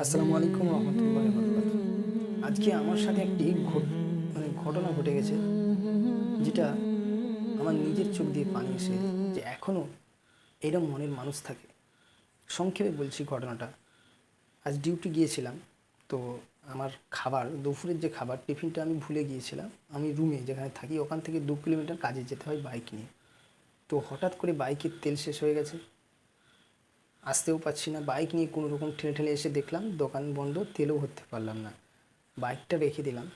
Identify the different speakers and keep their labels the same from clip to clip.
Speaker 1: আসসালামু আলাইকুম রহমতুল্লাহ বরকাতুহু। আজকে আমার সাথে একটি ঘটনা ঘটে গেছে, যেটা আমার নিজের চোখ দিয়ে পানি এসে যে এখনও এরম মনের মানুষ থাকে। সংক্ষেপে বলছি ঘটনাটা। আজ ডিউটি গিয়েছিলাম, তো আমার দুপুরের যে খাবার টিফিনটা আমি ভুলে গিয়েছিলাম। আমি রুমে যেখানে থাকি ওখান থেকে 2 কিলোমিটার কাজে যেতে হয় বাইক নিয়ে। তো হঠাৎ করে বাইকের তেল শেষ হয়ে গেছে, আসতেও পারছি না। বাইক নিয়ে কোনো রকম ঠেলে ঠেলে এসে দেখলাম দোকান বন্ধ, তেলও ভরতে পারলাম না। বাইকটা রেখে দিলাম।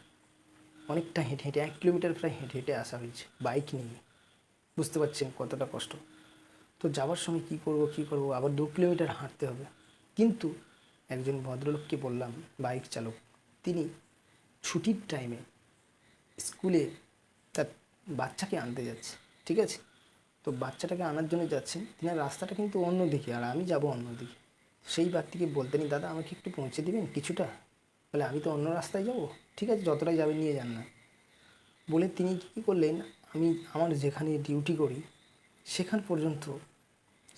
Speaker 1: অনেকটা হেঁটে হেঁটে 1 কিলোমিটার প্রায় হেঁটে হেঁটে আসা হয়েছে বাইক নিয়ে। বুঝতে পারছেন কতটা কষ্ট। তো যাওয়ার সময় কী করবো, আবার 2 কিলোমিটার হাঁটতে হবে। কিন্তু একজন ভদ্রলোককে বললাম, বাইক চালক, তিনি ছুটির টাইমে স্কুলে তার বাচ্চাকে আনতে যাচ্ছে, ঠিক আছে? তো বাচ্চাটাকে আনার জন্য যাচ্ছেন, তিনার রাস্তাটা কিন্তু অন্যদিকে আর আমি যাব অন্যদিকে। সেই ব্যক্তিকে বলতেনি, দাদা আমাকে একটু পৌঁছে দিবেন কিছুটা? বলে আমি তো অন্য রাস্তায় যাব। ঠিক আছে, যতটাই যাবেন নিয়ে যান না। বলে তিনি কী করলেন, আমি আমার যেখানে ডিউটি করি সেখান পর্যন্ত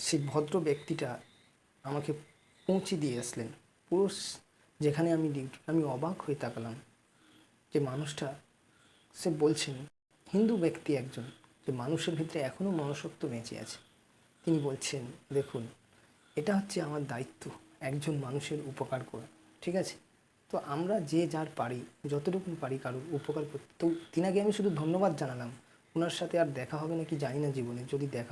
Speaker 1: সেই ভদ্র ব্যক্তিটা আমাকে পৌঁছে দিয়ে আসলেন। পুরো যেখানে আমি ডিউটি, আমি অবাক হয়ে তাকালাম যে মানুষটা, সে বলছেন, হিন্দু ব্যক্তি একজন, যে মানুষের ভিতরে এখনও মনুষ্যত্ব বেঁচে আছে। তিনি বলছেন, দেখুন, এটা হচ্ছে আমার দায়িত্ব, একজন মানুষের উপকার করা, ঠিক আছে? তো আমরা যে যার পারি, যতটুকু পারি কারোর উপকার করতে। তো তিনাকে আমি শুধু ধন্যবাদ জানালাম। ওনার সাথে আর দেখা হবে নাকি জানি না জীবনে, যদি দেখা